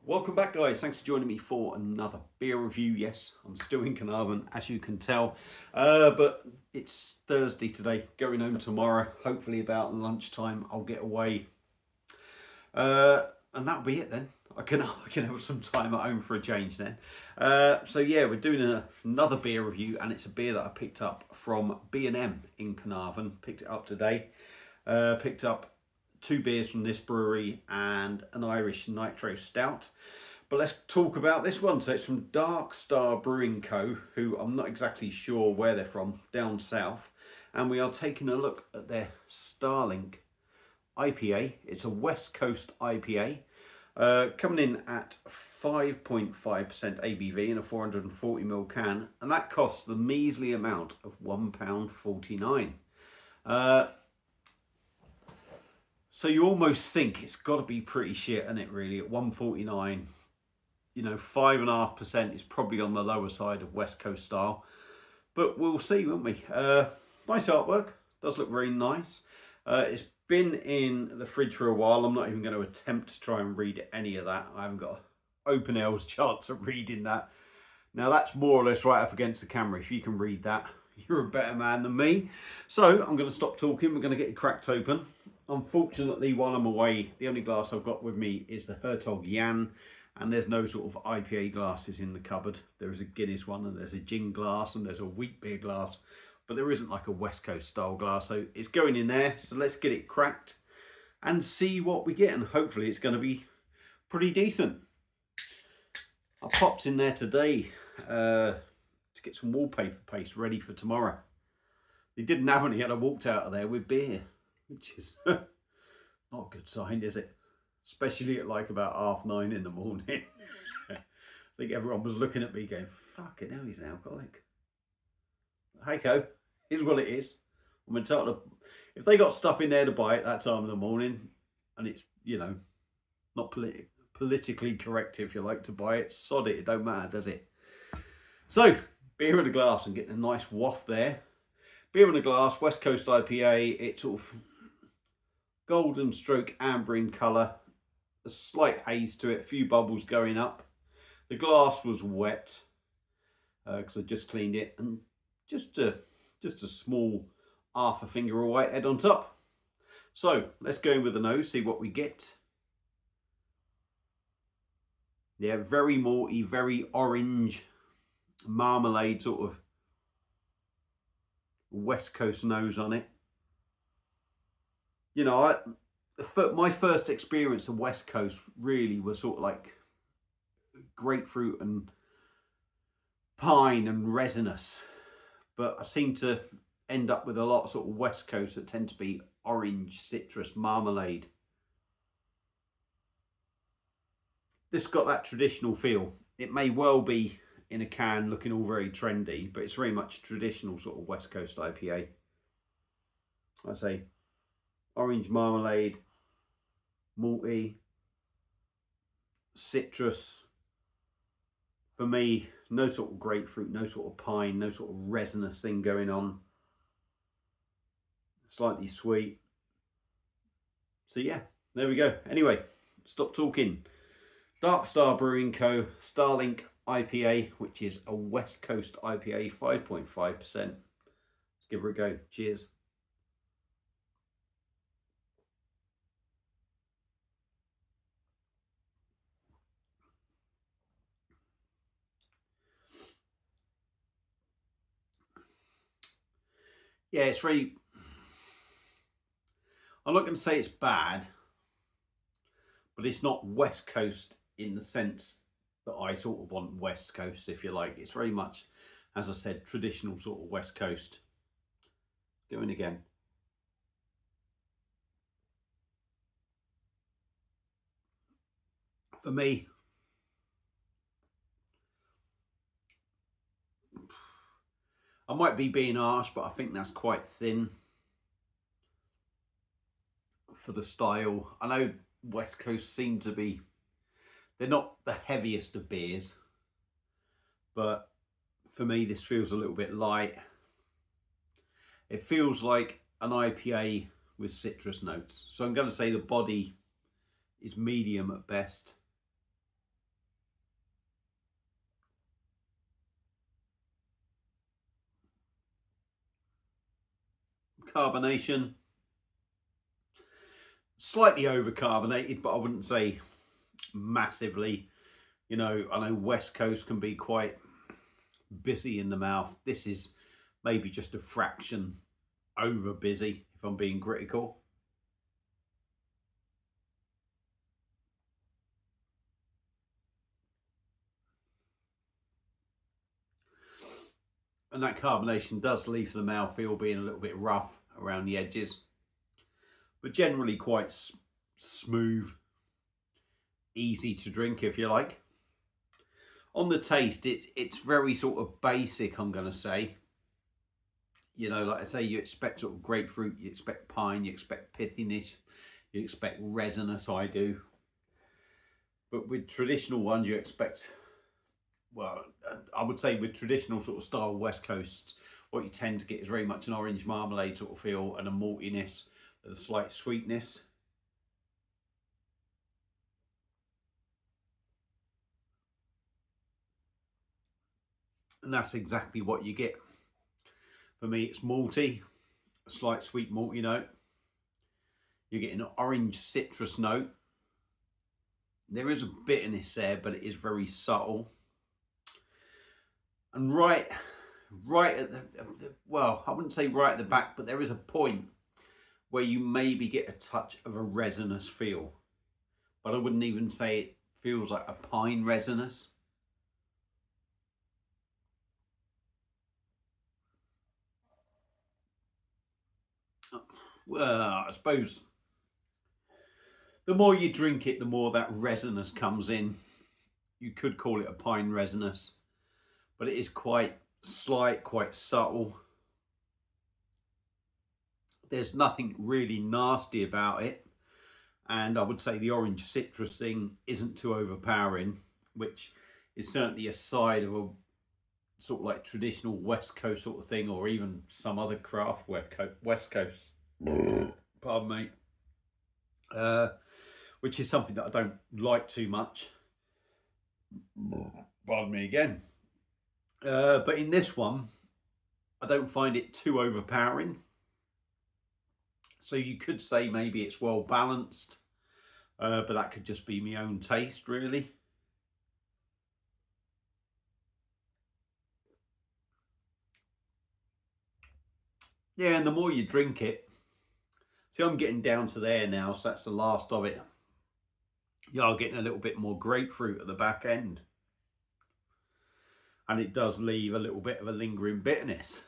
Welcome back, guys. Thanks for joining me for another beer review. Yes, I'm still in Carnarvon, as you can tell, but it's Thursday today, going home tomorrow. Hopefully about lunchtime I'll get away, and that'll be it then. I can have some time at home for a change then. So yeah, we're doing another beer review, and it's a beer that I picked up from B&M in Carnarvon. Picked it up today. Picked up 2 beers from this brewery and an Irish Nitro Stout. But let's talk about this one. So it's from Dark Star Brewing Co., who I'm not exactly sure where they're from, down south. And we are taking a look at their Starlink IPA. It's a West Coast IPA, coming in at 5.5% ABV in a 440ml can. And that costs the measly amount of £1.49. So you almost think it's got to be pretty shit, isn't it, really, at 149? You know, 5.5% is probably on the lower side of West Coast style. But we'll see, won't we? Nice artwork. Does look very nice. It's been in the fridge for a while. I'm not even going to attempt to try and read any of that. I haven't got an open L's chance of reading that. Now, that's more or less right up against the camera. If you can read that, you're a better man than me. So I'm going to stop talking. We're going to get it cracked open. Unfortunately, while I'm away, the only glass I've got with me is the Hertog Jan, and there's no sort of IPA glasses in the cupboard. There is a Guinness one, and there's a gin glass, and there's a wheat beer glass, but there isn't like a West Coast style glass, so it's going in there. So let's get it cracked and see what we get, and hopefully it's going to be pretty decent. I popped in there today to get some wallpaper paste ready for tomorrow. They didn't have any, and I walked out of there with beer, which is not a good sign, is it? Especially at like about 9:30 in the morning. I think everyone was looking at me going, fucking hell, he's an alcoholic. Hey-ho, here's what it is. I'm entitled to, if they got stuff in there to buy at that time of the morning, and it's, you know, not politically correct, if you like, to buy it, sod it, it don't matter, does it? So, beer in a glass and getting a nice waft there. Beer in a glass, West Coast IPA. It's sort of golden stroke amber in colour. A slight haze to it, a few bubbles going up. The glass was wet because I just cleaned it, and just a small half a finger of whitehead on top. So let's go in with the nose, see what we get. Yeah, very malty, very orange, marmalade sort of West Coast nose on it. You know, my first experience of West Coast really was sort of like grapefruit and pine and resinous, but I seem to end up with a lot of sort of West Coast that tend to be orange, citrus, marmalade. This has got that traditional feel. It may well be in a can looking all very trendy, but it's very much traditional sort of West Coast IPA. I say orange marmalade, malty, citrus. For me, no sort of grapefruit, no sort of pine, no sort of resinous thing going on. Slightly sweet. So yeah, there we go. Anyway, stop talking. Dark Star Brewing Co. Starlink IPA, which is a West Coast IPA, 5.5%. Let's give her a go. Cheers. Yeah, it's very, I'm not going to say it's bad, but it's not West Coast in the sense that I sort of want West Coast, if you like. It's very much, as I said, traditional sort of West Coast. Going again. For me, I might be being harsh, but I think that's quite thin for the style. I know West Coast seem to be, they're not the heaviest of beers, but for me this feels a little bit light. It feels like an IPA with citrus notes. So I'm going to say the body is medium at best. carbonation, slightly overcarbonated, but I wouldn't say massively. You know, I know West Coast can be quite busy in the mouth. This is maybe just a fraction over busy, if I'm being critical. And that carbonation does leave the mouthfeel being a little bit rough around the edges, but generally quite smooth, easy to drink, if you like. On the taste, it's very sort of basic, I'm going to say. You know, like I say, you expect sort of grapefruit, you expect pine, you expect pithiness, you expect resinous, I do. But with traditional ones, you expect, well, I would say with traditional sort of style West Coast, what you tend to get is very much an orange marmalade sort of feel and a maltiness with a slight sweetness. And that's exactly what you get. For me, it's malty, a slight sweet malty note. You're getting an orange citrus note. There is a bitterness there, but it is very subtle. And right at the, well, I wouldn't say right at the back, but there is a point where you maybe get a touch of a resinous feel. But I wouldn't even say it feels like a pine resinous. Well, I suppose the more you drink it, the more that resinous comes in. You could call it a pine resinous, but it is quite slight, quite subtle. There's nothing really nasty about it. And I would say the orange citrus thing isn't too overpowering, which is certainly a side of a sort of like traditional West Coast sort of thing, or even some other craft West Coast. Pardon me. Which is something that I don't like too much. Pardon me again. But in this one, I don't find it too overpowering. So you could say maybe it's well balanced, but that could just be my own taste, really. Yeah, and the more you drink it, see, I'm getting down to there now, so that's the last of it. You are getting a little bit more grapefruit at the back end. And it does leave a little bit of a lingering bitterness.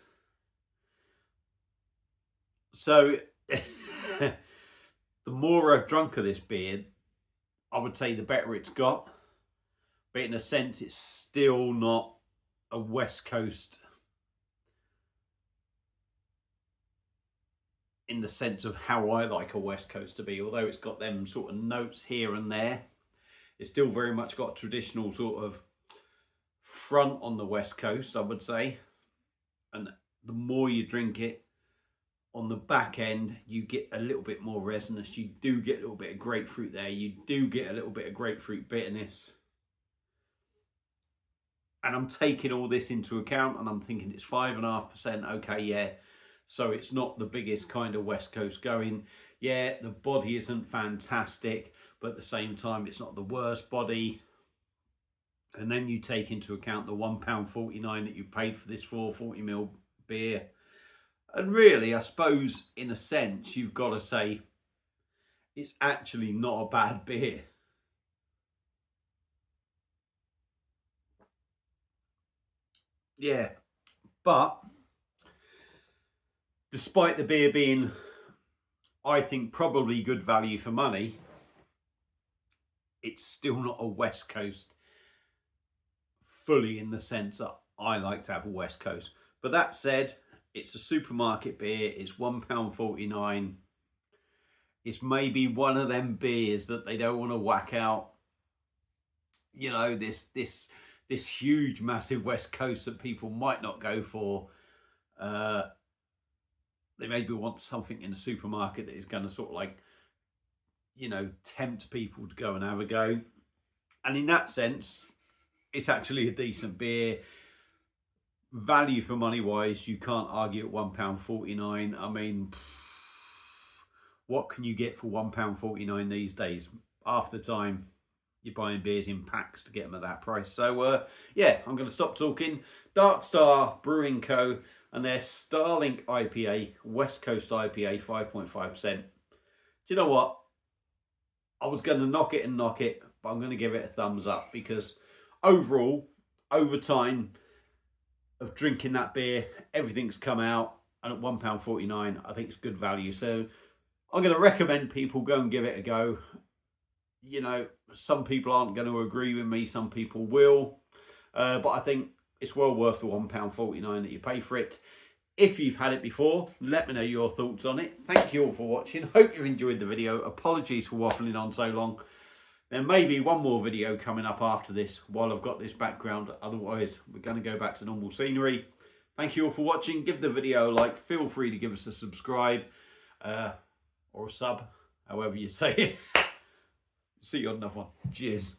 So the more I've drunk of this beer, I would say the better it's got. But in a sense, it's still not a West Coast in the sense of how I like a West Coast to be. Although it's got them sort of notes here and there, it's still very much got traditional sort of front on the West Coast, I would say. And the more you drink it, on the back end, you get a little bit more resinous. You do get a little bit of grapefruit there. You do get a little bit of grapefruit bitterness. And I'm taking all this into account and I'm thinking it's 5.5%. Okay, yeah. So it's not the biggest kind of West Coast going. Yeah, the body isn't fantastic, but at the same time, it's not the worst body. And then you take into account the £1.49 that you paid for this 440ml beer. And really, I suppose, in a sense, you've got to say it's actually not a bad beer. Yeah, but despite the beer being, I think, probably good value for money, it's still not a West Coast fully in the sense that I like to have a West Coast. But that said, it's a supermarket beer. It's £1.49. It's maybe one of them beers that they don't want to whack out. You know, this huge, massive West Coast that people might not go for. They maybe want something in the supermarket that is going to sort of like, you know, tempt people to go and have a go. And in that sense, it's actually a decent beer. value for money wise, you can't argue at £1.49. I mean, what can you get for £1.49 these days? Half the time you're buying beers in packs to get them at that price. So yeah, I'm going to stop talking. Dark Star Brewing Co. and their Starlink IPA, West Coast IPA, 5.5%. Do you know what? I was going to knock it, but I'm going to give it a thumbs up because overall, over time of drinking that beer, everything's come out, and at £1.49, I think it's good value. So I'm going to recommend people go and give it a go. You know, some people aren't going to agree with me, some people will, but I think it's well worth the £1.49 that you pay for it. If you've had it before, let me know your thoughts on it. Thank you all for watching. Hope you've enjoyed the video. Apologies for waffling on so long. There may be one more video coming up after this while I've got this background. Otherwise, we're going to go back to normal scenery. Thank you all for watching. Give the video a like. Feel free to give us a subscribe or a sub, however you say it. See you on another one. Cheers.